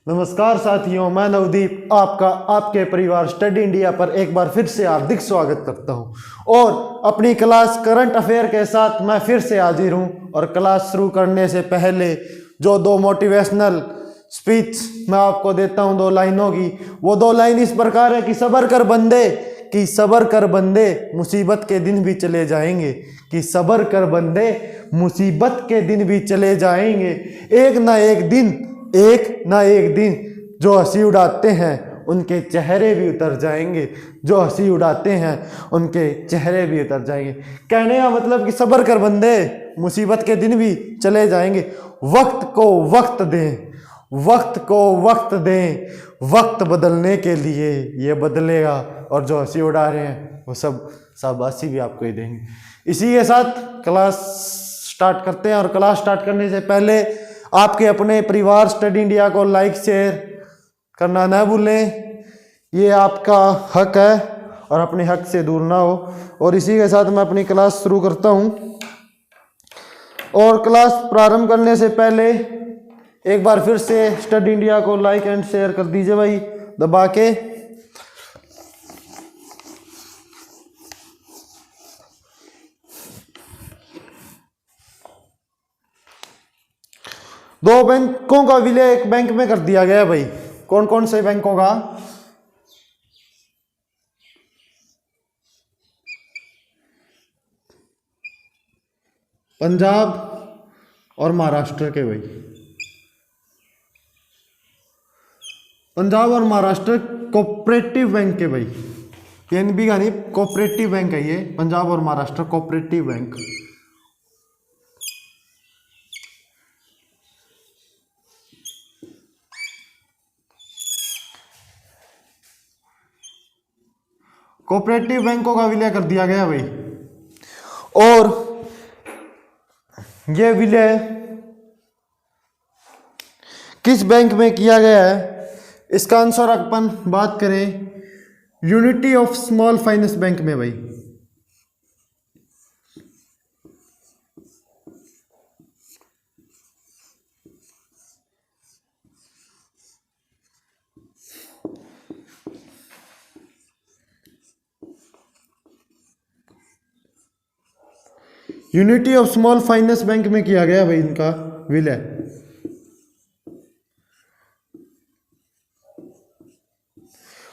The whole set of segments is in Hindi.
नमस्कार साथियों, मैं नवदीप आपका आपके परिवार स्टडी इंडिया पर एक बार फिर से हार्दिक स्वागत करता हूं और अपनी क्लास करंट अफेयर के साथ मैं फिर से हाजिर हूं। और क्लास शुरू करने से पहले जो दो मोटिवेशनल स्पीच मैं आपको देता हूं 2 लाइनों की, वो 2 लाइन इस प्रकार है कि सब्र कर बंदे मुसीबत के दिन भी चले जाएंगे, कि सब्र कर बंदे मुसीबत के दिन भी चले जाएंगे। एक ना एक दिन जो हंसी उड़ाते हैं उनके चेहरे भी उतर जाएंगे, जो हंसी उड़ाते हैं उनके चेहरे भी उतर जाएंगे। कहने का मतलब कि सब्र कर बंदे मुसीबत के दिन भी चले जाएंगे। वक्त को वक्त दें, वक्त बदलने के लिए ये बदलेगा, और जो हंसी उड़ा रहे हैं वो सब शाबाशी भी आपको ही देंगे। इसी के साथ क्लास स्टार्ट करते हैं। और क्लास स्टार्ट करने से पहले आपके अपने परिवार स्टडी इंडिया को लाइक शेयर करना ना भूलें, ये आपका हक है और अपने हक से दूर ना हो। और इसी के साथ मैं अपनी क्लास शुरू करता हूं। और क्लास प्रारंभ करने से पहले एक बार फिर से स्टडी इंडिया को लाइक एंड शेयर कर दीजिए भाई, दबा के। दो बैंकों का विलय एक बैंक में कर दिया गया भाई। कौन कौन से बैंकों का? पंजाब और महाराष्ट्र के भाई। पंजाब और महाराष्ट्र कोऑपरेटिव बैंक के भाई, पीएनबी का नहीं, कोऑपरेटिव बैंक है ये, पंजाब और महाराष्ट्र कोऑपरेटिव बैंक। कोऑपरेटिव बैंकों का विलय कर दिया गया भाई। और यह विलय किस बैंक में किया गया है, इसका आंसर अपन बात करें unity of small finance bank में भाई। Unity of small finance bank में किया गया भाई इनका विलय।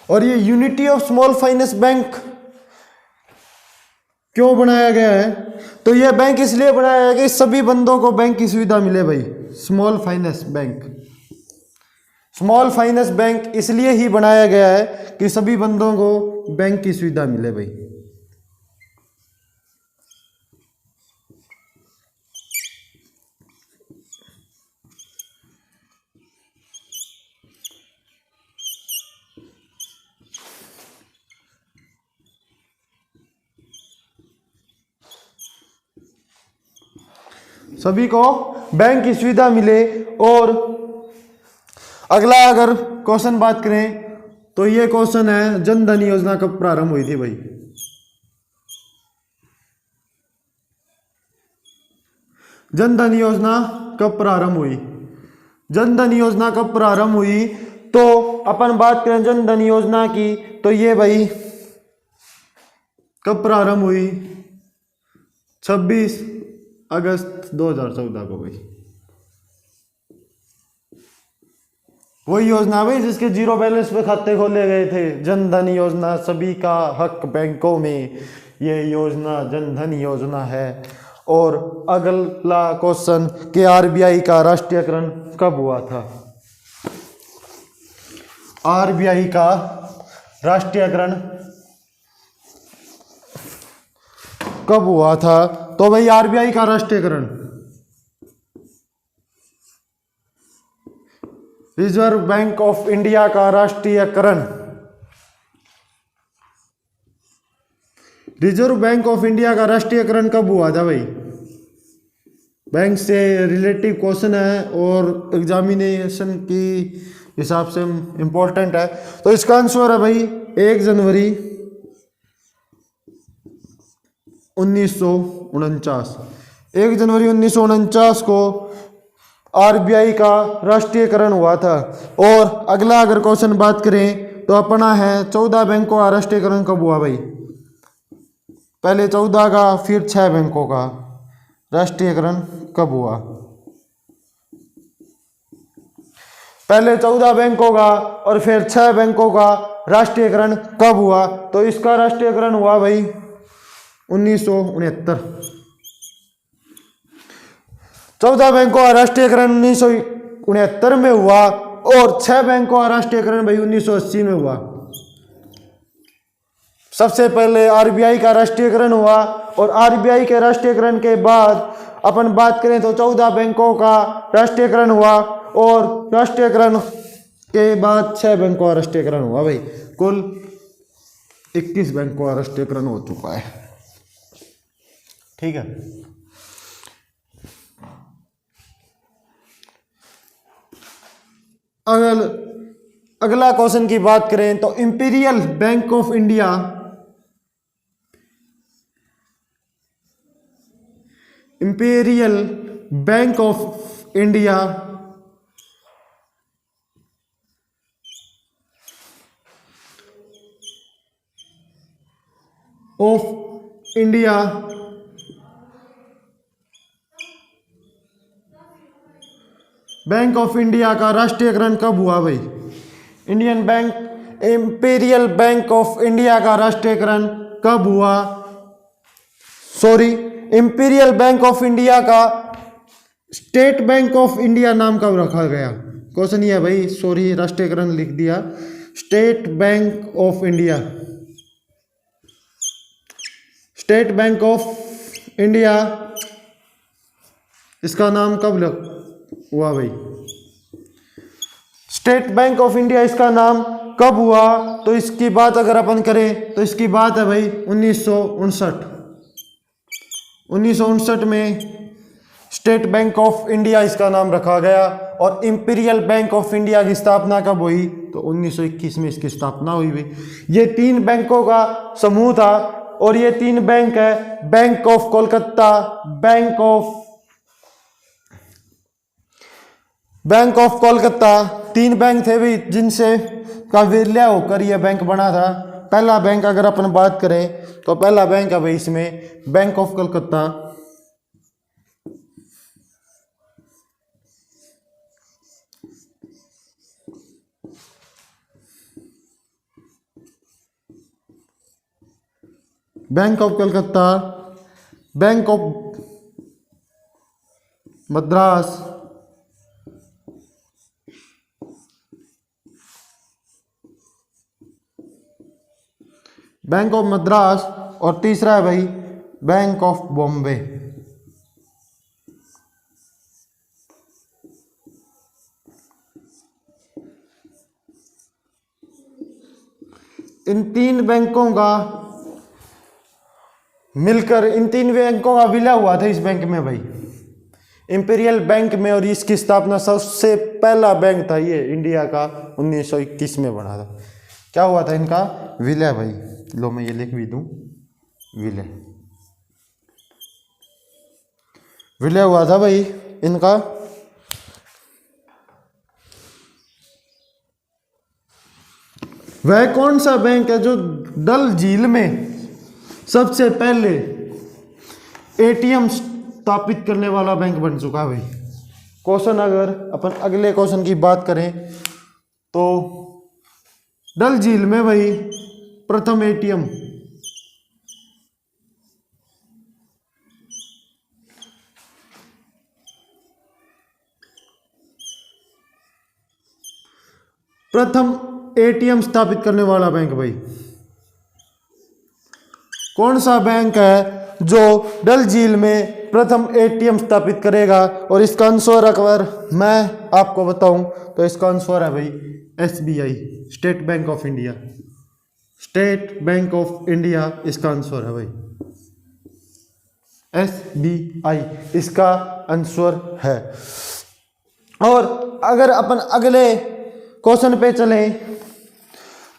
और ये unity of small finance bank क्यों बनाया गया है? तो ये बैंक इसलिए बनाया गया कि सभी बंदों को बैंक की सुविधा मिले भाई। स्मॉल फाइनेंस बैंक इसलिए ही बनाया गया है कि सभी बंदों को बैंक की सुविधा मिले भाई। सभी को बैंक की सुविधा मिले। और अगला अगर क्वेश्चन बात करें तो ये क्वेश्चन है, जन धन योजना कब प्रारंभ हुई थी भाई? जन धन योजना कब प्रारंभ हुई? जन धन योजना कब प्रारंभ हुई तो अपन बात करें जन धन योजना की, तो ये भाई कब प्रारंभ हुई? 26 अगस्त 2014 को भाई। वही योजना भाई जिसके 0 बैलेंस पे खाते खोले गए थे। जन धन योजना, सभी का हक बैंकों में, ये योजना जन धन योजना है। और अगला क्वेश्चन कि आरबीआई का राष्ट्रीयकरण कब हुआ था? आरबीआई का राष्ट्रीयकरण कब हुआ था? तो भाई आरबीआई का राष्ट्रीयकरण, रिजर्व बैंक ऑफ इंडिया का राष्ट्रीयकरण, रिजर्व बैंक ऑफ इंडिया का राष्ट्रीयकरण कब हुआ था भाई? बैंक से रिलेटिव क्वेश्चन है और एग्जामिनेशन की हिसाब से इंपॉर्टेंट है। तो इसका आंसर है भाई 1 जनवरी 1949। 1 जनवरी 1949 को आरबीआई का राष्ट्रीयकरण हुआ था। और अगला अगर क्वेश्चन बात करें तो अपना है 14 बैंकों का राष्ट्रीयकरण कब हुआ भाई? पहले 14 का फिर 6 बैंकों का राष्ट्रीयकरण कब हुआ? पहले 14 बैंकों का और फिर 6 बैंकों का राष्ट्रीयकरण कब हुआ? तो इसका राष्ट्रीयकरण हुआ भाई 1969। 14 बैंकों का राष्ट्रीयकरण 1969 में हुआ और 6 बैंकों का राष्ट्रीयकरण भाई 1980 में हुआ। सबसे पहले आरबीआई का राष्ट्रीयकरण हुआ और आरबीआई के राष्ट्रीयकरण के बाद अपन बात करें तो 14 बैंकों का राष्ट्रीयकरण हुआ और राष्ट्रीयकरण के बाद 6 बैंकों का राष्ट्रीयकरण हुआ भाई। कुल 21 बैंकों का राष्ट्रीयकरण हो चुका है। ठीक है। अगर अगला क्वेश्चन की बात करें तो imperial bank of India of India bank of India का राष्ट्रीयकरण कब हुआ भाई? इंपीरियल बैंक ऑफ इंडिया का राष्ट्रीयकरण कब हुआ? इंपीरियल बैंक ऑफ इंडिया का स्टेट बैंक ऑफ इंडिया नाम कब रखा गया? क्वेश्चन ये है भाई, राष्ट्रीयकरण लिख दिया। State bank of India, state bank of India इसका नाम कब हुआ भाई? स्टेट बैंक ऑफ इंडिया इसका नाम कब हुआ? तो इसकी बात अगर अपन करें तो इसकी बात है भाई 1959 में स्टेट बैंक ऑफ इंडिया इसका नाम रखा गया। और इंपीरियल बैंक ऑफ इंडिया की स्थापना कब हुई? तो 1921 में इसकी स्थापना हुई भाई। ये 3 बैंकों का समूह था और ये 3 बैंक है bank of Kolkata, bank of Kolkata. 3 bank थे भी जिनसे का विलय होकर यह बैंक बना था। पहला बैंक अगर अपन बात करें तो पहला बैंक है भाई इसमें bank of Kolkata. Bank of Calcutta, bank of Madras, bank of Madras और तीसरा है भाई बैंक ऑफ बॉम्बे। इन 3 बैंकों का मिलकर इन 3 बैंकों का विलय हुआ था इस बैंक में भाई, इंपीरियल बैंक में। और इसकी स्थापना सबसे पहला बैंक था ये इंडिया का 1921 में बना था। क्या हुआ था इनका? विलय भाई। लो मैं ये लिख भी दूं, विलय हुआ था भाई इनका। वह कौन सा बैंक है जो डल झील में सबसे पहले एटीएम स्थापित करने वाला बैंक बन चुका है भाई? क्वेश्चन अगर अपन अगले क्वेश्चन की बात करें तो डल झील में भाई प्रथम एटीएम स्थापित करने वाला बैंक भाई कौन सा बैंक है जो डल झील में प्रथम एटीएम स्थापित करेगा? और इसका आंसर अगर मैं आपको बताऊं तो इसका आंसर है भाई SBI, state bank of India. State bank of India इसका आंसर है भाई, एसबीआई इसका आंसर है। और अगर अपन अगले क्वेश्चन पे चलें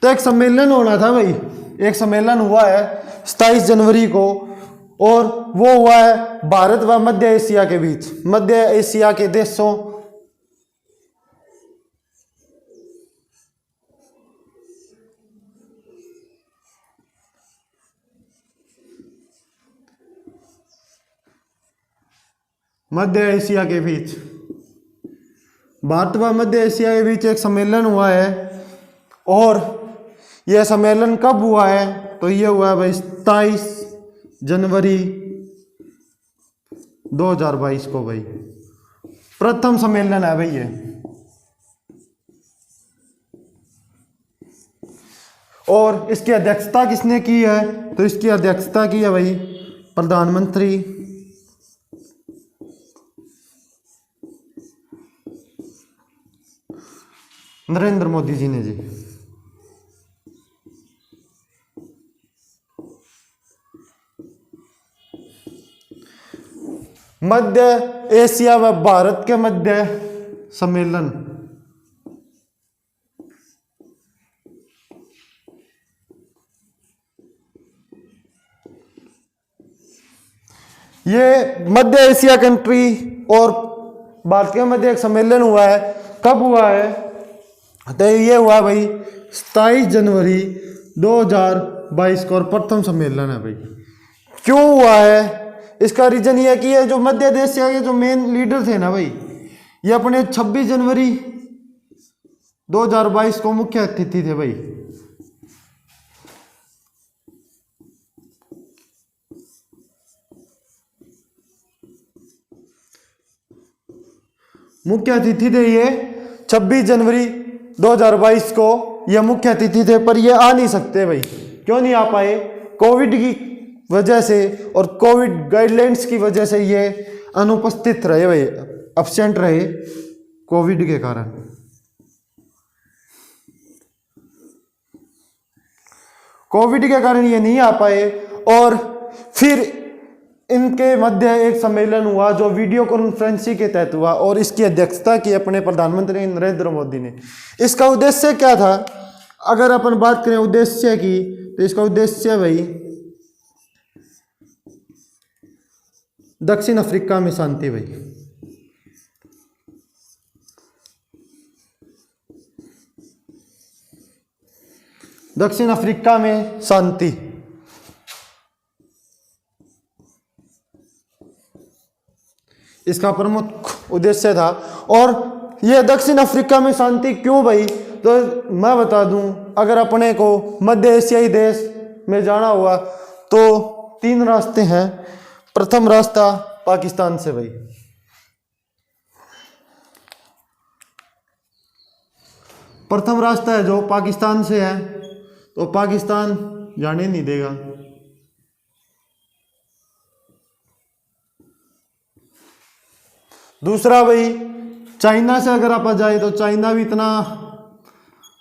तो एक सम्मेलन होना था भाई, एक सम्मेलन हुआ है 27 जनवरी को और वो हुआ है भारत व मध्य एशिया के बीच। मध्य एशिया के देशों मध्य एशिया के बीच, भारत व मध्य एशिया के बीच एक सम्मेलन हुआ है। और यह सम्मेलन कब हुआ है? तो ये हुआ है भाई 27 जनवरी 2022 को भाई, प्रथम सम्मेलन है भाई ये। और इसकी अध्यक्षता किसने की है? तो इसकी अध्यक्षता की है भाई प्रधानमंत्री नरेंद्र मोदी जी ने जी। मध्य एशिया व भारत के मध्य सम्मेलन, ये मध्य एशिया कंट्री और भारत के मध्य एक सम्मेलन हुआ है। कब हुआ है? तो ये हुआ भाई 27 जनवरी 2022 को, और प्रथम सम्मेलन है भाई। क्यों हुआ है? इसका रीजन ये है कि ये जो मध्य एशिया के जो मेन लीडर थे ना भाई, ये अपने 26 जनवरी 2022 को मुख्य अतिथि थे भाई। मुख्य अतिथि थे ये 26 जनवरी 2022 को, ये मुख्य अतिथि थे, पर ये आ नहीं सकते भाई। क्यों नहीं आ पाए? कोविड की वजह से और कोविड गाइडलाइंस की वजह से ये अनुपस्थित रहे भाई, एब्सेंट रहे कोविड के कारण। कोविड के कारण ये नहीं आ पाए। और फिर इनके मध्य एक सम्मेलन हुआ जो वीडियो कॉन्फ्रेंसिंग के तहत हुआ, और इसकी अध्यक्षता की अपने प्रधानमंत्री नरेंद्र मोदी ने। इसका उद्देश्य क्या था? अगर अपन बात करें उद्देश्य की, तो इसका उद्देश्य भाई दक्षिण अफ्रीका में शांति भाई। दक्षिण अफ्रीका में शांति, इसका प्रमुख उद्देश्य था। और यह दक्षिण अफ्रीका में शांति क्यों भाई? तो मैं बता दूं, अगर अपने को मध्य एशियाई देश में जाना हुआ तो 3 रास्ते हैं। प्रथम रास्ता पाकिस्तान से भाई, प्रथम रास्ता है जो पाकिस्तान से है, तो पाकिस्तान जाने नहीं देगा। दूसरा भाई चाइना से अगर आप जाए तो चाइना भी इतना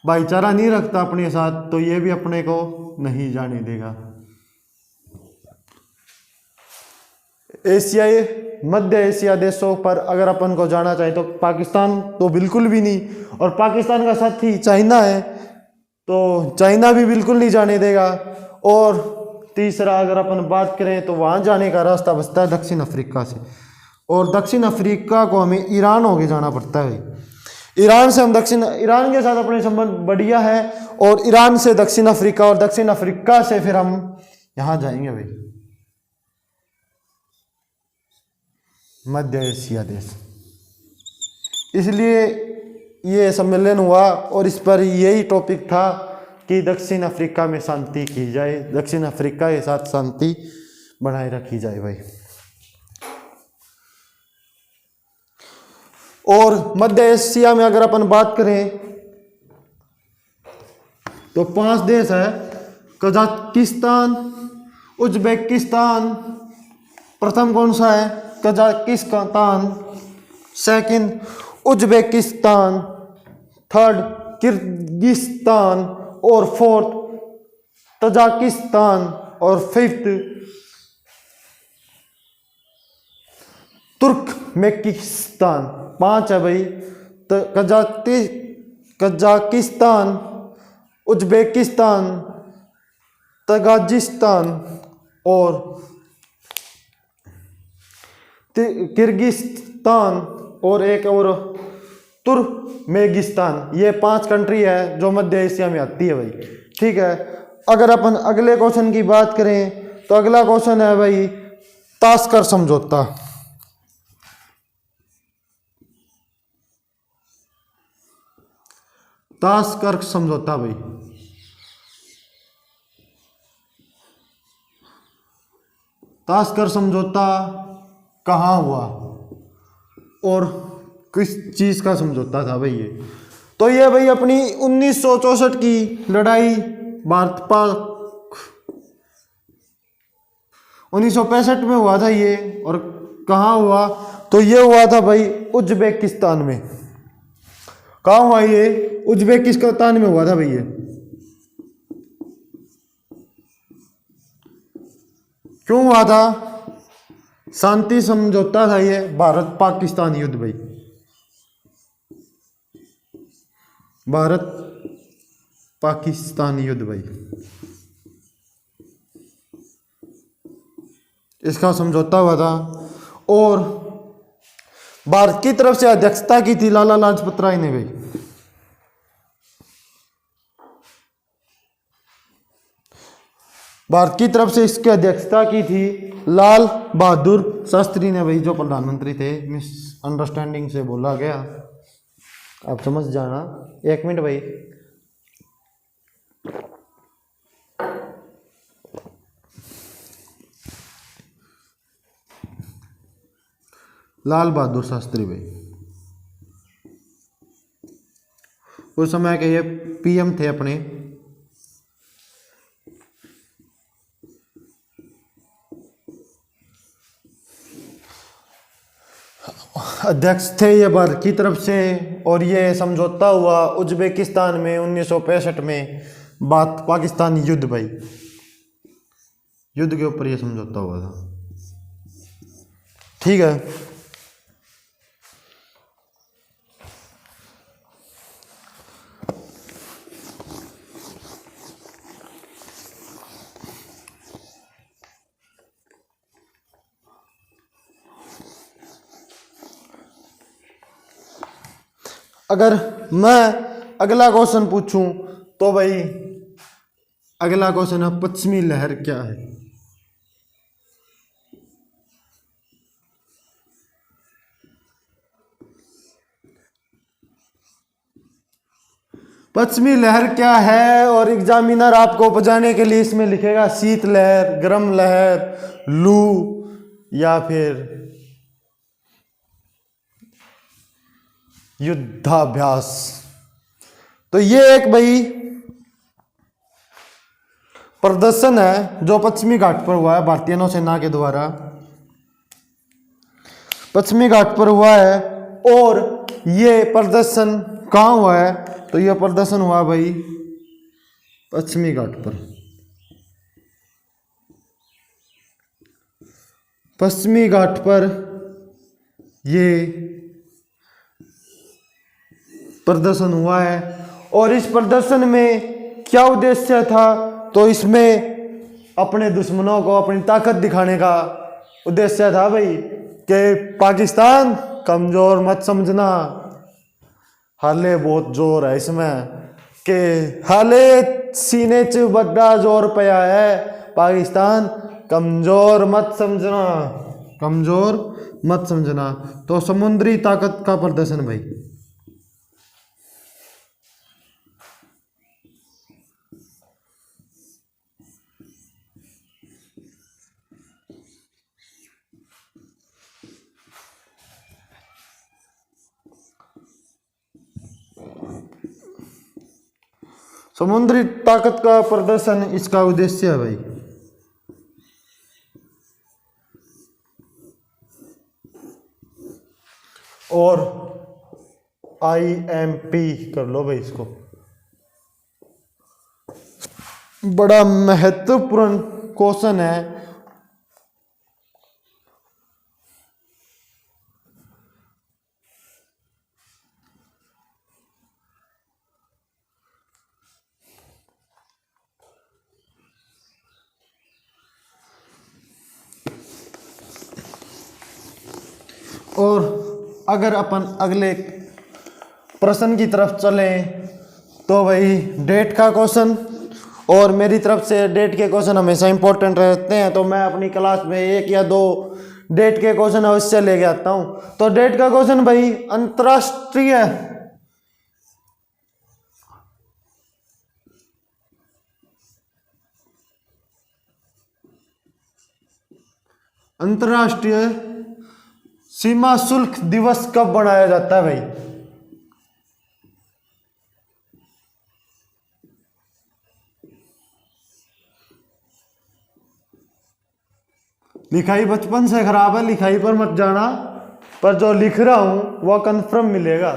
भाईचारा नहीं रखता अपने साथ, तो ये भी अपने को नहीं जाने देगा। एशियाई मध्य एशिया देशों पर अगर अपन को जाना चाहे तो पाकिस्तान तो बिल्कुल भी नहीं, और पाकिस्तान का साथी चाइना है, तो चाइना भी बिल्कुल नहीं जाने देगा। और तीसरा अगर अपन बात करें तो वहाँ जाने का रास्ता बचता है दक्षिण अफ्रीका से, और दक्षिण अफ्रीका को हमें ईरान होके जाना पड़ता है। ईरान से हम ईरान के साथ अपने संबंध बढ़िया है, और ईरान से दक्षिण अफ्रीका, और दक्षिण अफ्रीका से फिर हम यहाँ जाएंगे भाई मध्य एशिया देश। इसलिए ये सम्मेलन हुआ, और इस पर यही टॉपिक था कि दक्षिण अफ्रीका में शांति की जाए, दक्षिण अफ्रीका के साथ शांति बनाए रखी जाए भाई। और मध्य एशिया में अगर अपन बात करें तो 5 देश है, कजाकिस्तान, उज्बेकिस्तान, प्रथम कौन सा है? Kazakhstan, second Uzbekistan, third Kyrgyzstan, और फोर्थ तजाकिस्तान, और फिफ्थ तुर्कमेनिस्तान। 5 है भाई, तो कजाकिस्तान, उज्बेकिस्तान, तजाकिस्तान और किर्गिस्तान, और एक और तुर्कमेनिस्तान। ये 5 कंट्री है जो मध्य एशिया में आती है भाई। ठीक है, अगर अपन अगले क्वेश्चन की बात करें तो अगला क्वेश्चन है भाई तास्कर समझौता। ताशकंद समझौता भाई, ताशकंद समझौता कहाँ हुआ और किस चीज का समझौता था भाई ये? तो ये भाई अपनी 1964 की लड़ाई भारत पाक 1965 में हुआ था ये। और कहाँ हुआ? तो ये हुआ था भाई उज्बेकिस्तान में। कहाँ हुआ ये? उज्बेकिस्तान में हुआ था भाई ये। क्यों हुआ था? शांति समझौता था ये, भारत पाकिस्तान युद्ध भाई, भारत पाकिस्तान युद्ध भाई, इसका समझौता हुआ था। और भारत की तरफ से अध्यक्षता की थी लाला लाजपत राय ने भाई। भारत की तरफ से इसकी अध्यक्षता की थी लाल बहादुर शास्त्री ने भाई, जो प्रधानमंत्री थे। मिसअंडरस्टैंडिंग से बोला गया, आप समझ जाना। एक मिनट भाई। लाल बहादुर शास्त्री भाई उस समय के ये पीएम थे अपने। अध्यक्ष थे ये भारत की तरफ से। और ये समझौता हुआ उज्बेकिस्तान में 1965 में, भारत पाकिस्तान युद्ध भाई, युद्ध के ऊपर ये समझौता हुआ था। ठीक है। अगर मैं अगला क्वेश्चन पूछूं तो भाई अगला क्वेश्चन है, पश्चिमी लहर क्या है? पश्चिमी लहर क्या है? और एग्जामिनर आपको बजाने के लिए इसमें लिखेगा शीत लहर, गर्म लहर, लू, या फिर युद्धाभ्यास। तो ये एक भाई प्रदर्शन है जो पश्चिमी घाट पर हुआ है भारतीय नौसेना के द्वारा, पश्चिमी घाट पर हुआ है। और ये प्रदर्शन कहाँ हुआ है? तो ये प्रदर्शन हुआ भाई पश्चिमी घाट पर। पश्चिमी घाट पर ये प्रदर्शन हुआ है। और इस प्रदर्शन में क्या उद्देश्य था? तो इसमें अपने दुश्मनों को अपनी ताकत दिखाने का उद्देश्य था भाई, कि पाकिस्तान कमजोर मत समझना, हाले बहुत जोर है इसमें, कि हाले सीने च बड़ा जोर पया है, पाकिस्तान कमजोर मत समझना, कमजोर मत समझना। तो समुद्री ताकत का प्रदर्शन भाई। समुद्री ताकत का प्रदर्शन इसका उद्देश्य है भाई। और IMP कर लो भाई इसको, बड़ा महत्वपूर्ण क्वेश्चन है। और अगर अपन अगले प्रश्न की तरफ चलें तो भाई डेट का क्वेश्चन, और मेरी तरफ से डेट के क्वेश्चन हमेशा इंपॉर्टेंट रहते हैं, तो मैं अपनी क्लास में 1 या 2 डेट के क्वेश्चन अवश्य लेके आता हूं। तो डेट का क्वेश्चन भाई, अंतर्राष्ट्रीय अंतर्राष्ट्रीय सीमा शुल्क दिवस कब मनाया जाता है भाई? लिखाई बचपन से खराब है, लिखाई पर मत जाना, पर जो लिख रहा हूं वह कंफर्म मिलेगा।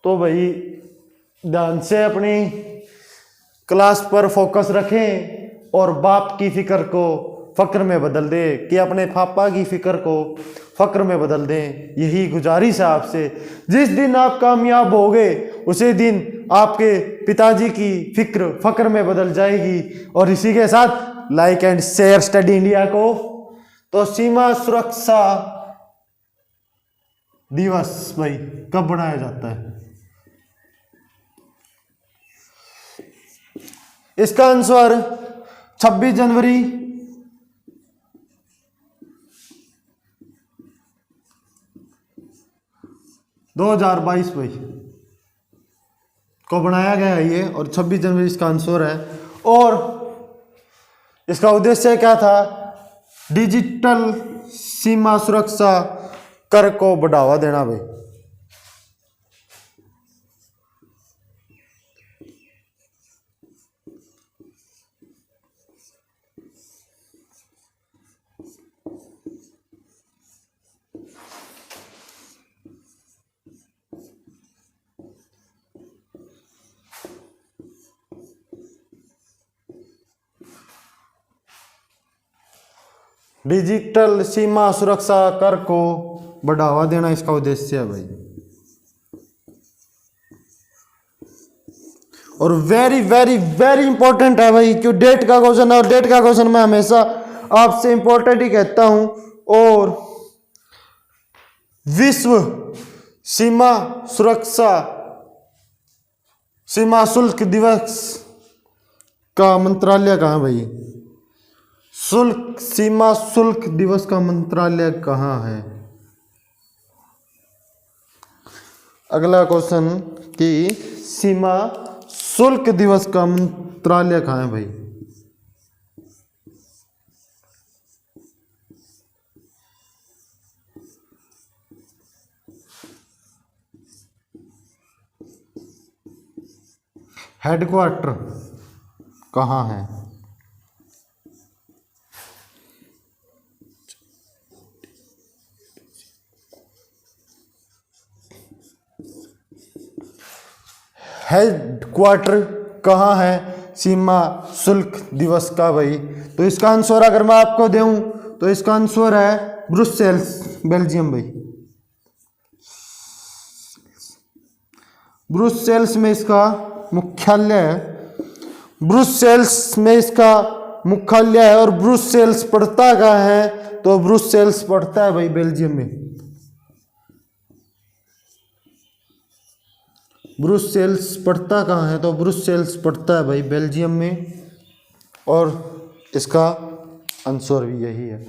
तो भाई ध्यान से अपनी क्लास पर फोकस रखें और बाप की फिक्र को फक्र में बदल दें, कि अपने पापा की फिक्र को फक्र में बदल दें। यही गुजारिश है आपसे। जिस दिन आप कामयाब होगे उसी दिन आपके पिताजी की फिक्र फक्र में बदल जाएगी। और इसी के साथ like and share study India को। तो सीमा सुरक्षा दिवस भाई कब मनाया जाता है? इसका आंसर 26 जनवरी 2022 भाई को बनाया गया है ये, और 26 जनवरी इसका आंसर है। और इसका उद्देश्य क्या था? डिजिटल सीमा सुरक्षा कर को बढ़ावा देना भाई। डिजिटल सीमा सुरक्षा कर को बढ़ावा देना इसका उद्देश्य है भाई। और वेरी वेरी वेरी इंपॉर्टेंट है भाई, क्यों डेट का क्वेश्चन है, और डेट का क्वेश्चन मैं हमेशा आपसे इंपॉर्टेंट ही कहता हूं। और विश्व सीमा सुरक्षा सीमा शुल्क दिवस का मंत्रालय कहाँ भाई? सीमा शुल्क दिवस का मंत्रालय कहाँ है? अगला क्वेश्चन कि सीमा शुल्क दिवस का मंत्रालय कहाँ है भाई? हेडक्वार्टर कहाँ है? हेडक्वार्टर कहाँ है सीमा शुल्क दिवस का भाई? तो इसका आंसर अगर मैं आपको दूं तो इसका आंसर है ब्रुसेल्स, बेल्जियम भाई। ब्रुसेल्स में इसका मुख्यालय है। ब्रुसेल्स में इसका मुख्यालय है। और ब्रुसेल्स पड़ता कहाँ है? तो ब्रुसेल्स पड़ता है भाई बेल्जियम में। ब्रुसेल्स पड़ता कहाँ है? तो ब्रुसेल्स पड़ता है भाई बेल्जियम में। और इसका आंसर भी यही है।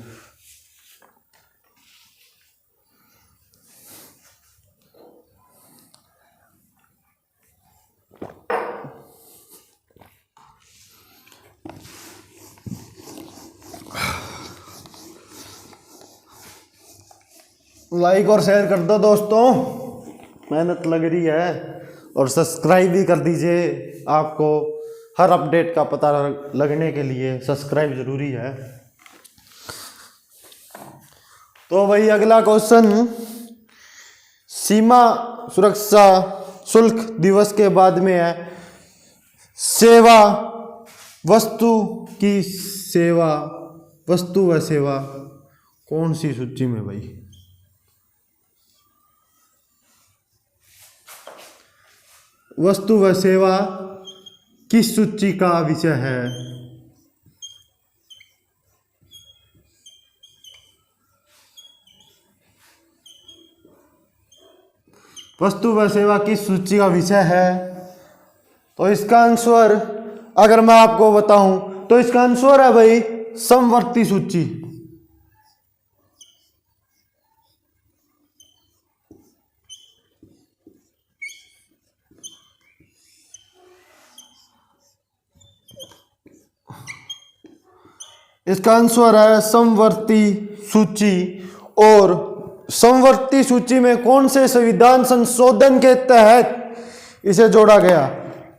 लाइक और शेयर कर दो दोस्तों, मेहनत लग रही है। और सब्सक्राइब भी कर दीजिए, आपको हर अपडेट का पता लगने के लिए सब्सक्राइब जरूरी है। तो भाई अगला क्वेश्चन सीमा सुरक्षा शुल्क दिवस के बाद में है सेवा वस्तु की सेवा, वस्तु व सेवा कौन सी सूची में भाई? वस्तु व सेवा किस सूची का विषय है? वस्तु व सेवा किस सूची का विषय है? तो इसका आंसर अगर मैं आपको बताऊं तो इसका आंसर है भाई समवर्ती सूची। इसका आंसर है समवर्ती सूची और समवर्ती सूची में कौन से संविधान संशोधन के तहत इसे जोड़ा गया,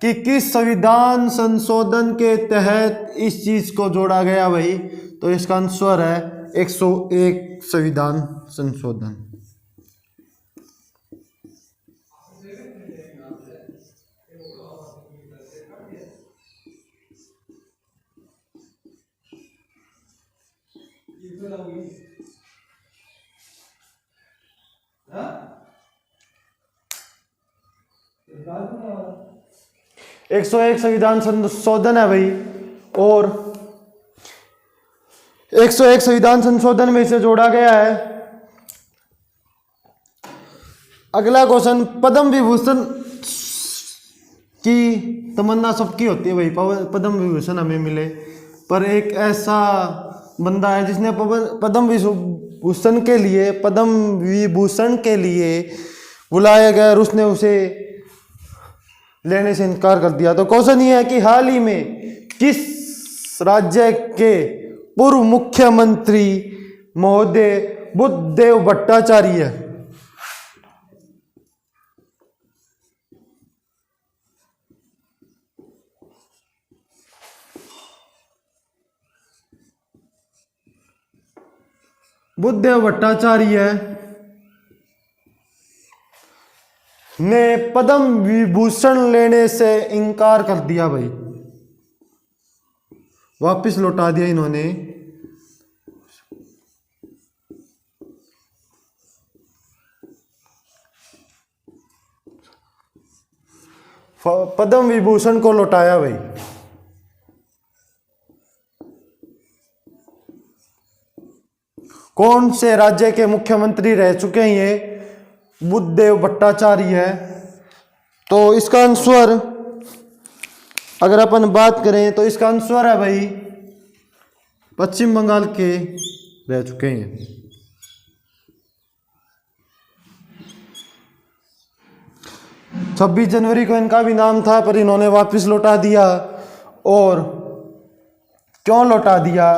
कि किस संविधान संशोधन के तहत इस चीज को जोड़ा गया भाई। तो इसका आंसर है 101 संविधान संशोधन। एक 101 संविधान संशोधन है भाई, और 101 संविधान संशोधन में इसे जोड़ा गया है। अगला क्वेश्चन, पद्म विभूषण की तमन्ना सबकी होती है भाई, पद्म विभूषण हमें मिले, पर एक ऐसा बंदा है जिसने पद्म विभूषण के लिए बुलाया गया और उसने उसे लेने से इनकार कर दिया। तो क्वेश्चन ये है कि हाल ही में किस राज्य के पूर्व मुख्यमंत्री महोदय बुद्धदेव भट्टाचार्य ने पद्म विभूषण लेने से इनकार कर दिया भाई, वापस लौटा दिया इन्होंने। पद्म विभूषण को लौटाया भाई। कौन से राज्य के मुख्यमंत्री रह चुके हैं ये? बुद्धदेव भट्टाचार्य है। तो इसका आंसर अगर अपन बात करें तो इसका आंसर है भाई पश्चिम बंगाल के रह चुके हैं। 26 जनवरी को इनका भी नाम था पर इन्होंने वापस लौटा दिया। और क्यों लौटा दिया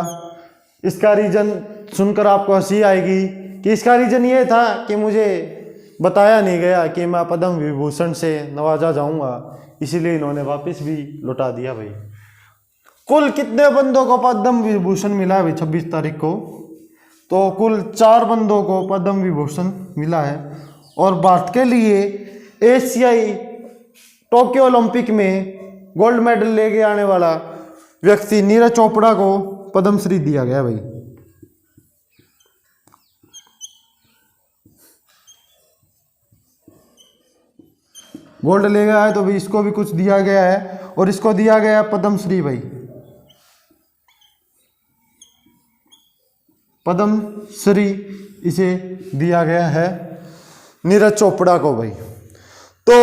इसका रीजन सुनकर आपको हंसी आएगी कि इसका रीजन ये था कि मुझे बताया नहीं गया कि मैं पद्म विभूषण से नवाजा जाऊंगा, इसीलिए इन्होंने वापस भी लौटा दिया भाई। कुल कितने बंदों को पद्म विभूषण मिला है भाई 26 तारीख को? तो कुल 4 बंदों को पद्म विभूषण मिला है। और भारत के लिए एशियाई टोक्यो ओलंपिक में गोल्ड मेडल लेके आने वाला व्यक्ति नीरज चोपड़ा को पद्मश्री दिया गया भाई। गोल्ड ले गया है तो भी इसको भी कुछ दिया गया है और इसको दिया गया है पद्मश्री भाई। पद्मश्री इसे दिया गया है नीरज चोपड़ा को भाई। तो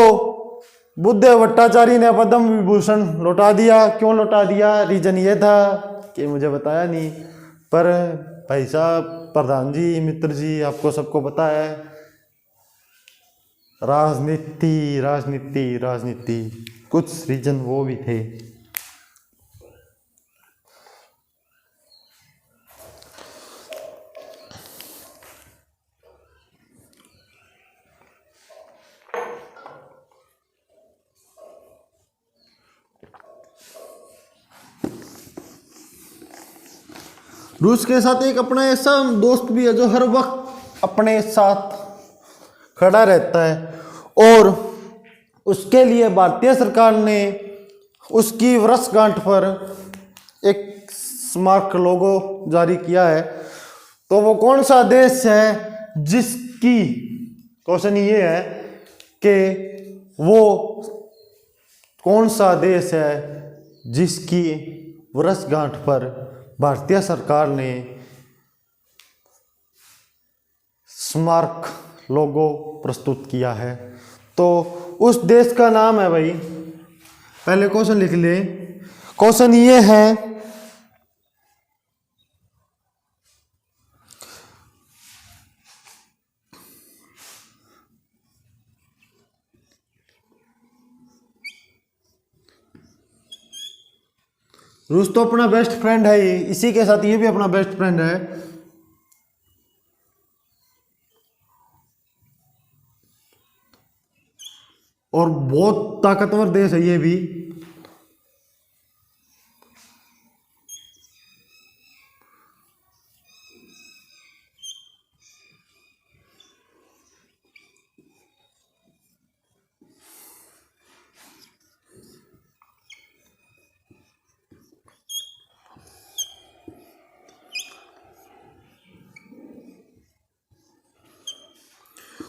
बुद्धदेव भट्टाचार्य ने पद्म विभूषण लौटा दिया। क्यों लौटा दिया? रीजन ये था कि मुझे बताया नहीं, पर भाई साहब प्रधान जी मित्र जी आपको सबको पता है राजनीति राजनीति राजनीति, कुछ रीजन वो भी थे। रूस के साथ एक अपना ऐसा दोस्त भी है जो हर वक्त अपने साथ खड़ा रहता है और उसके लिए भारतीय सरकार ने उसकी वर्षगांठ पर एक स्मारक लोगो जारी किया है। तो वो कौन सा देश है जिसकी, क्वेश्चन ये है कि वो कौन सा देश है जिसकी वर्षगांठ पर भारतीय सरकार ने स्मारक लोगो प्रस्तुत किया है? तो उस देश का नाम है भाई, पहले क्वेश्चन लिख ले। क्वेश्चन ये है रूस तो अपना बेस्ट फ्रेंड है ही, इसी के साथ ये भी अपना बेस्ट फ्रेंड है। और बहुत ताकतवर देश है ये भी।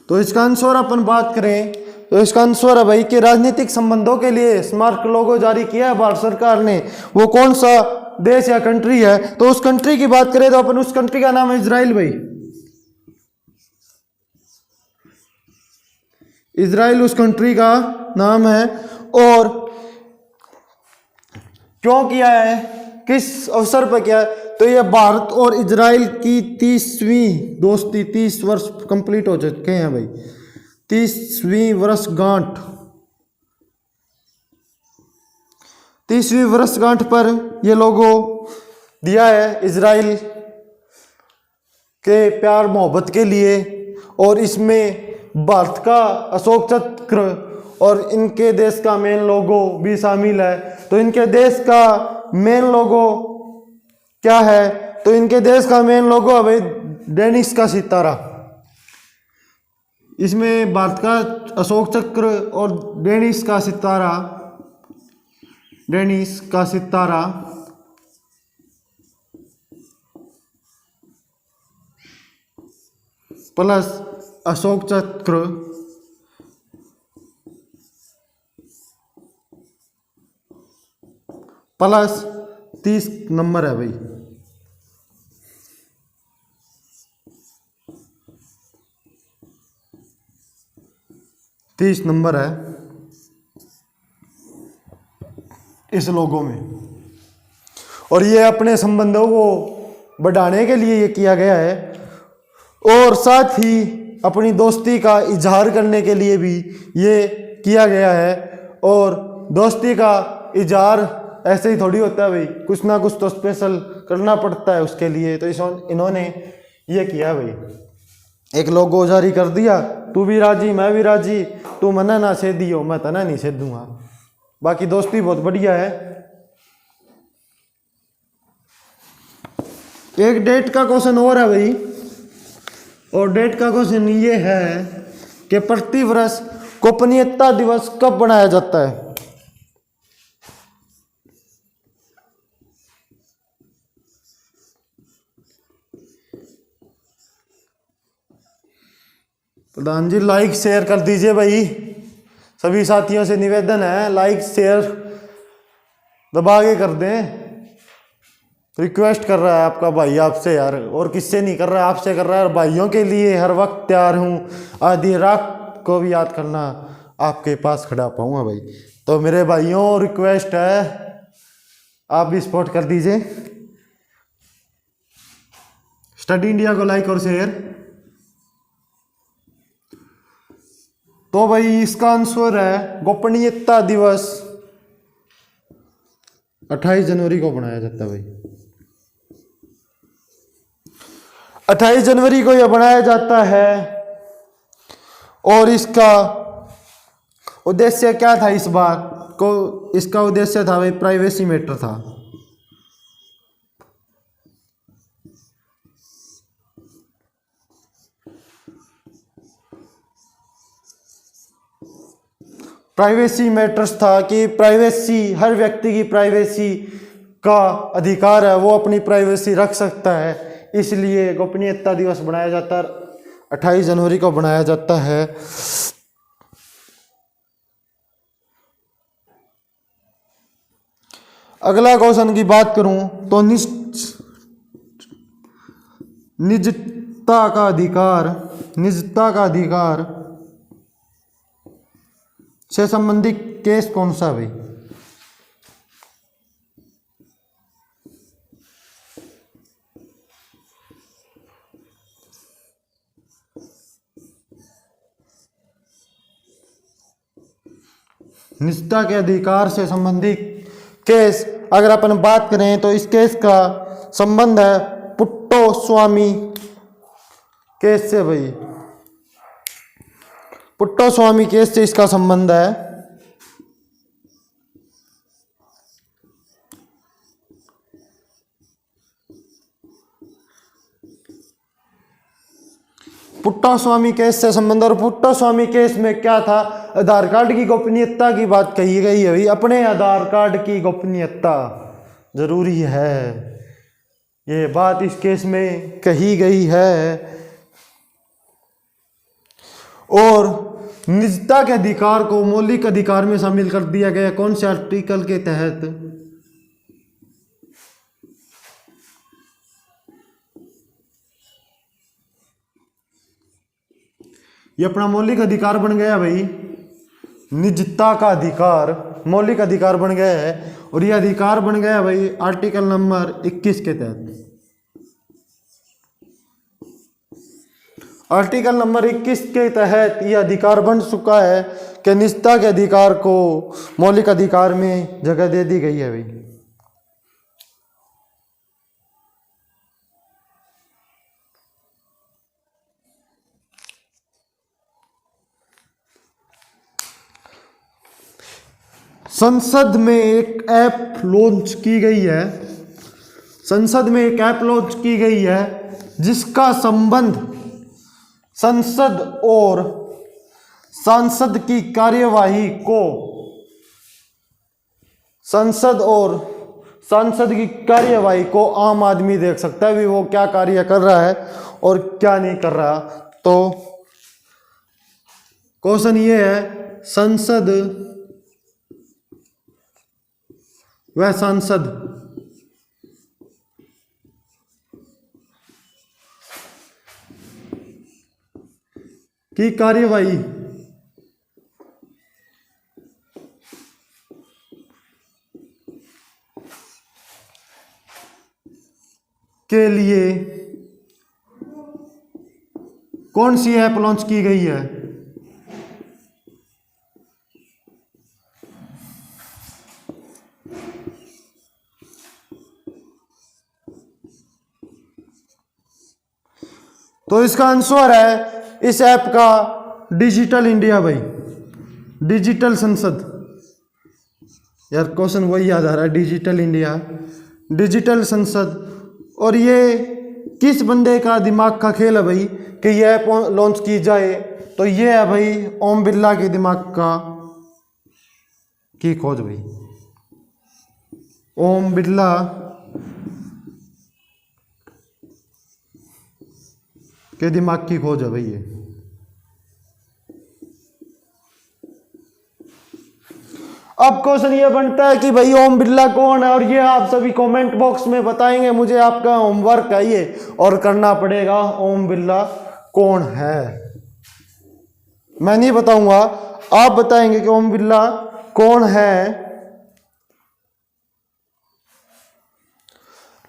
तो इसका आंसर अपन बात करें तो इसका आंसर है भाई कि राजनीतिक संबंधों के लिए स्मारक लोगो जारी किया है भारत सरकार ने। वो कौन सा देश या कंट्री है? तो उस कंट्री की बात करें तो अपन उस कंट्री का नाम है इजराइल भाई। इजराइल उस कंट्री का नाम है। और क्यों किया है, किस अवसर पर किया है? तो यह भारत और इजराइल की 30वीं दोस्ती, 30 वर्ष कंप्लीट हो चुके हैं भाई, 30वीं वर्षगांठ, 30वीं वर्षगांठ पर यह लोगो दिया है इजराइल के प्यार मोहब्बत के लिए। और इसमें भारत का अशोक चक्र और इनके देश का मेन लोगो भी शामिल है। तो इनके देश का मेन लोगो क्या है? तो इनके देश का मेन लोगो है भाई डेनिस का सितारा। इसमें भारत का अशोक चक्र और डेनिस का सितारा, डेनिस का सितारा प्लस अशोक चक्र प्लस 30 नंबर है भाई। तीस नंबर है इस लोगों में। और ये अपने संबंधों को बढ़ाने के लिए ये किया गया है और साथ ही अपनी दोस्ती का इजहार करने के लिए भी ये किया गया है। और दोस्ती का इजहार ऐसे ही थोड़ी होता है भाई, कुछ ना कुछ तो स्पेशल करना पड़ता है उसके लिए। तो इन्होंने ये किया भाई, एक लोगो जारी कर दिया, तू भी राजी मैं भी राजी, तू मना ना से दियो मैं तना नहीं से दूंगा। बाकी दोस्ती बहुत बढ़िया है। एक डेट का क्वेश्चन और है भाई, और डेट का क्वेश्चन ये है कि प्रति वर्ष गोपनीयता दिवस कब मनाया जाता है? प्रधान जी लाइक शेयर कर दीजिए भाई, सभी साथियों से निवेदन है लाइक शेयर दबा के कर दें। रिक्वेस्ट कर रहा है आपका भाई आपसे यार, और किससे नहीं कर रहा है, आपसे कर रहा है। और भाइयों के लिए हर वक्त तैयार हूँ, आधी रात को भी याद करना आपके पास खड़ा पाऊंगा भाई। तो मेरे भाइयों रिक्वेस्ट है आप भी सपोर्ट कर दीजिए, स्टडी इंडिया को लाइक और शेयर। तो भाई इसका आंसर है गोपनीयता दिवस 28 जनवरी को मनाया जाता है भाई। 28 जनवरी को यह बनाया जाता है। और इसका उद्देश्य क्या था इस बार को? इसका उद्देश्य था भाई प्राइवेसी मैटर था। प्राइवेसी मैटर्स था कि प्राइवेसी, हर व्यक्ति की प्राइवेसी का अधिकार है, वो अपनी प्राइवेसी रख सकता है। इसलिए गोपनीयता दिवस बनाया जाता है, 28 जनवरी को बनाया जाता है। अगला क्वेश्चन की बात करूं तो निजता का अधिकार, निजता का अधिकार से संबंधित केस कौन सा भाई? निजता के अधिकार से संबंधित केस अगर अपन बात करें तो इस केस का संबंध है पुट्टो स्वामी केस से भाई। पुट्टास्वामी केस से इसका संबंध है। पुट्टास्वामी केस से संबंध, और पुट्टास्वामी केस में क्या था, आधार कार्ड की गोपनीयता की बात कही गई है भाई। अपने आधार कार्ड की गोपनीयता जरूरी है, ये बात इस केस में कही गई है। और निजता के अधिकार को मौलिक अधिकार में शामिल कर दिया गया, कौन से आर्टिकल के तहत? ये अपना मौलिक अधिकार बन गया भाई, निजता का अधिकार मौलिक अधिकार बन गया है। और ये अधिकार बन गया भाई आर्टिकल नंबर 21 के तहत। आर्टिकल नंबर 21 के तहत यह अधिकार बन चुका है कि निजता के अधिकार को मौलिक अधिकार में जगह दे दी गई है भाई। संसद में एक ऐप लॉन्च की गई है, संसद में एक ऐप लॉन्च की गई है जिसका संबंध संसद और सांसद की कार्यवाही को, संसद और सांसद की कार्यवाही को आम आदमी देख सकता है भी वो क्या कार्य कर रहा है और क्या नहीं कर रहा। तो क्वेश्चन ये है, संसद वह सांसद की कार्यवाही के लिए कौन सी ऐप लॉन्च की गई है? तो इसका आंसर है इस ऐप का डिजिटल इंडिया भाई, डिजिटल संसद। यार क्वेश्चन वही याद आ रहा है, डिजिटल इंडिया, डिजिटल संसद। और ये किस बंदे का दिमाग का खेल है भाई कि ये ऐप लॉन्च की जाए? तो ये है भाई ओम बिरला के दिमाग का की खोज भाई, ओम बिरला के दिमाग की खोज है भाई ये। अब क्वेश्चन ये बनता है कि भाई ओम बिरला कौन है, और ये आप सभी कमेंट बॉक्स में बताएंगे। मुझे आपका होमवर्क है ये और करना पड़ेगा, ओम बिरला कौन है। मैं नहीं बताऊंगा, आप बताएंगे कि ओम बिरला कौन है।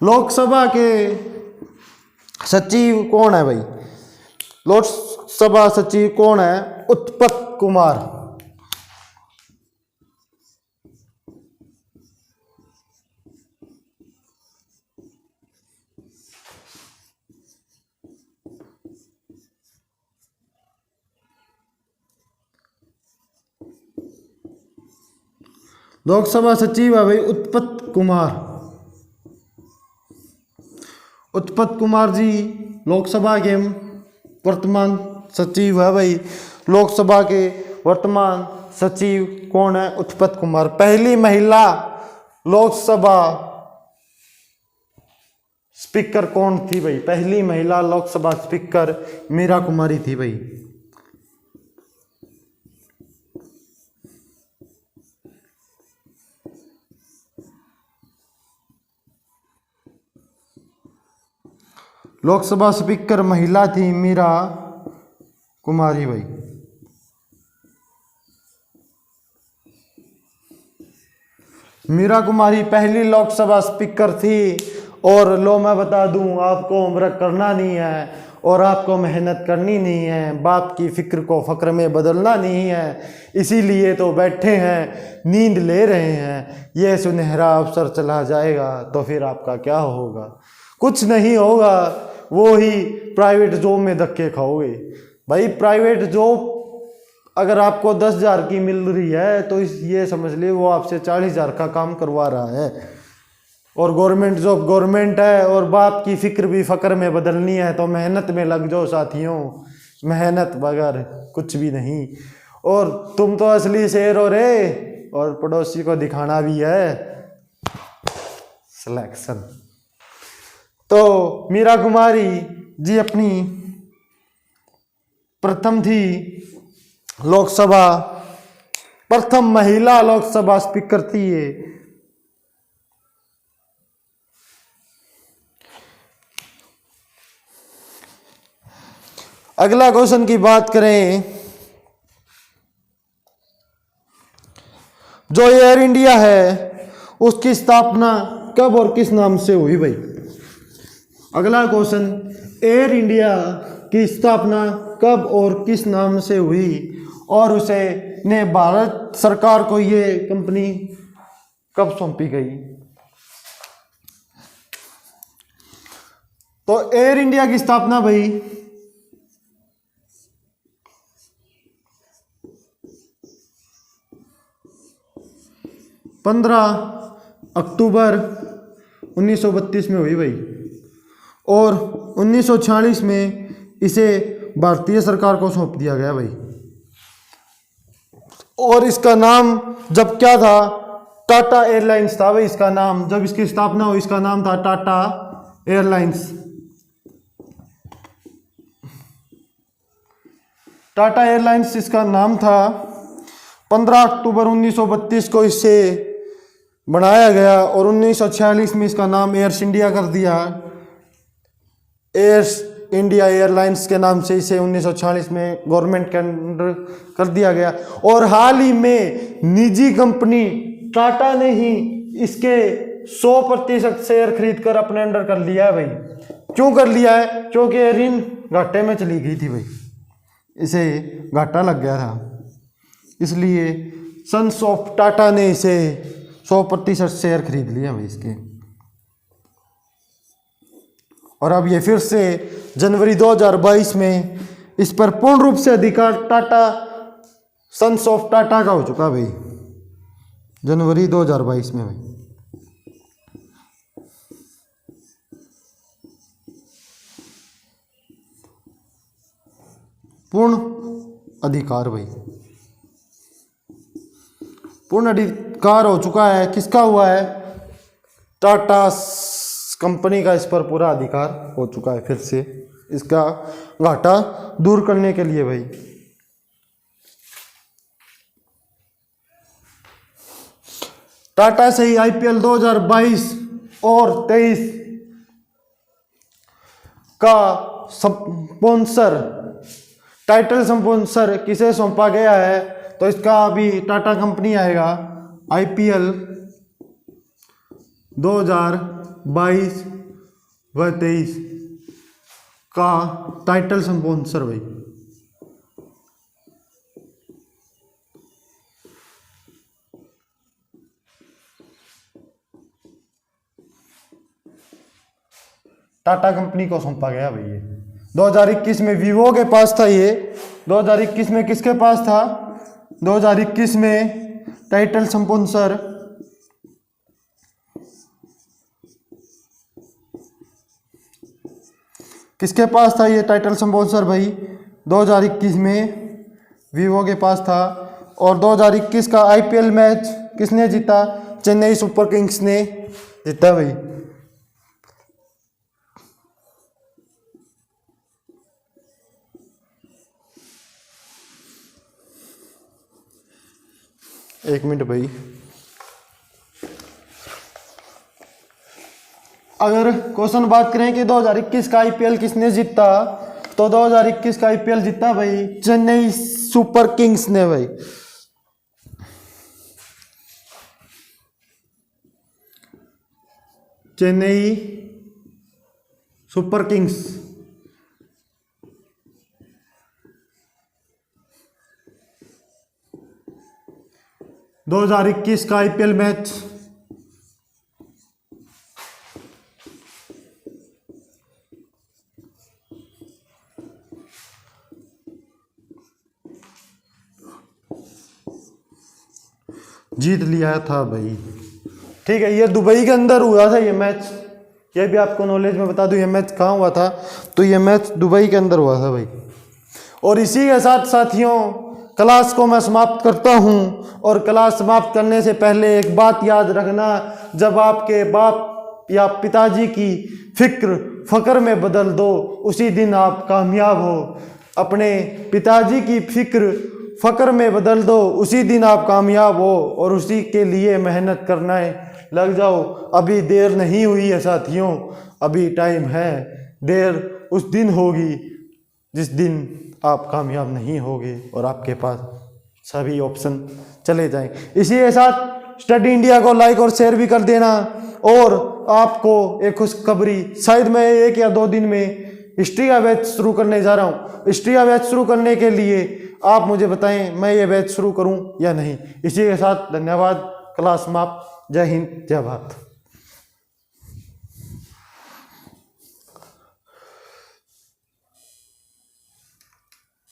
लोकसभा के सचिव कौन है भाई? लोकसभा सचिव कौन है? उत्पत कुमार। लोकसभा सचिव है भाई उत्पत कुमार। उत्पत कुमार जी लोकसभा के वर्तमान सचिव है भाई। लोकसभा के वर्तमान सचिव कौन है? उत्पत कुमार। पहली महिला लोकसभा स्पीकर कौन थी भाई? पहली महिला लोकसभा स्पीकर मीरा कुमारी थी भाई। लोकसभा स्पीकर महिला थी मीरा कुमारी भाई। मीरा कुमारी पहली लोकसभा स्पीकर थी। और लो मैं बता दूं, आपको होमवर्क करना नहीं है और आपको मेहनत करनी नहीं है, बाप की फिक्र को फक्र में बदलना नहीं है, इसीलिए तो बैठे हैं, नींद ले रहे हैं। ये सुनहरा अवसर चला जाएगा तो फिर आपका क्या होगा? कुछ नहीं होगा, वो ही प्राइवेट जॉब में धक्के खाओगे भाई। प्राइवेट जॉब अगर आपको 10,000 की मिल रही है तो ये समझ लीजिए वो आपसे 40,000 का काम करवा रहा है। और गवर्नमेंट जॉब गवर्नमेंट है, और बाप की फिक्र भी फक्र में बदलनी है तो मेहनत में लग जाओ साथियों, मेहनत बगैर कुछ भी नहीं। और तुम तो असली शेर हो रे, और पड़ोसी को दिखाना भी है सिलेक्शन। तो मीरा कुमारी जी अपनी प्रथम थी लोकसभा, प्रथम महिला लोकसभा स्पीकर थी ये। अगला क्वेश्चन की बात करें, जो एयर इंडिया है उसकी स्थापना कब और किस नाम से हुई भाई? अगला क्वेश्चन, एयर इंडिया की स्थापना कब और किस नाम से हुई और उसे ने भारत सरकार को ये कंपनी कब सौंपी गई? तो एयर इंडिया की स्थापना भाई 15 अक्टूबर 1932 में हुई भाई, और 1946 में इसे भारतीय सरकार को सौंप दिया गया भाई। और इसका नाम जब क्या था, टाटा एयरलाइंस था भाई इसका नाम। जब इसकी स्थापना हुई इसका नाम था टाटा एयरलाइंस। टाटा एयरलाइंस इसका नाम था। 15 अक्टूबर 1932 को इसे बनाया गया और 1946 में इसका नाम एयर्स इंडिया कर दिया। एयर्स इंडिया एयरलाइंस के नाम से इसे 1946 में गवर्नमेंट के अंडर कर दिया गया। और हाल ही में निजी कंपनी टाटा ने ही इसके 100% शेयर खरीद कर अपने अंडर कर लिया है भाई। क्यों कर लिया है? क्योंकि ऋण घाटे में चली गई थी भाई, इसे घाटा लग गया था, इसलिए सन्स ऑफ टाटा ने इसे 100% शेयर खरीद लिया भाई इसके। और अब ये फिर से जनवरी 2022 में इस पर पूर्ण रूप से अधिकार टाटा सन्स ऑफ टाटा का हो चुका भाई, जनवरी 2022 में भाई। पूर्ण अधिकार भाई, पूर्ण अधिकार हो चुका है। किसका हुआ है? टाटा कंपनी का इस पर पूरा अधिकार हो चुका है, फिर से इसका घाटा दूर करने के लिए भाई। टाटा से ही आईपीएल 2022 और 23 का स्पॉन्सर, टाइटल स्पॉन्सर किसे सौंपा गया है? तो इसका अभी टाटा कंपनी आएगा। आईपीएल 2022 व 23 का टाइटल स्पॉन्सर भाई। टाटा कंपनी को सौंपा गया भाई ये। 2021 में वीवो के पास था ये। 2021 में किसके पास था? 2021 में टाइटल स्पॉन्सर किसके पास था ये टाइटल स्पॉन्सर भाई? 2021 में वीवो के पास था। और 2021 का आईपीएल मैच किसने जीता? चेन्नई सुपर किंग्स ने जीता भाई। एक मिनट भाई, अगर क्वेश्चन बात करें कि 2021 का आईपीएल किसने जीता, तो 2021 का आईपीएल जीता भाई चेन्नई सुपर किंग्स ने भाई। Chennai super Kings. दो 2021 का आईपीएल मैच जीत लिया था भाई। ठीक है, ये दुबई के अंदर हुआ था ये मैच, ये भी आपको नॉलेज में बता दूं। ये मैच कहाँ हुआ था, तो ये मैच दुबई के अंदर हुआ था भाई। और इसी के साथ साथियों क्लास को मैं समाप्त करता हूँ। और क्लास समाप्त करने से पहले एक बात याद रखना, जब आपके बाप या पिताजी की फिक्र फ़क्र में बदल दो, उसी दिन आप कामयाब हो। अपने पिताजी की फिक्र फ़क्र में बदल दो, उसी दिन आप कामयाब हो। और उसी के लिए मेहनत करना है, लग जाओ। अभी देर नहीं हुई है साथियों, अभी टाइम है। देर उस दिन होगी जिस दिन आप कामयाब नहीं होगे और आपके पास सभी ऑप्शन चले जाएं। इसी के साथ स्टडी इंडिया को लाइक और शेयर भी कर देना। और आपको एक खुशखबरी, शायद मैं 1 या 2 दिन में हिस्ट्री का बैच शुरू करने जा रहा हूँ। हिस्ट्री का बैच शुरू करने के लिए आप मुझे बताएं मैं ये बैच शुरू करूँ या नहीं। इसी के साथ धन्यवाद। क्लास समाप्त। जय हिंद, जय भारत।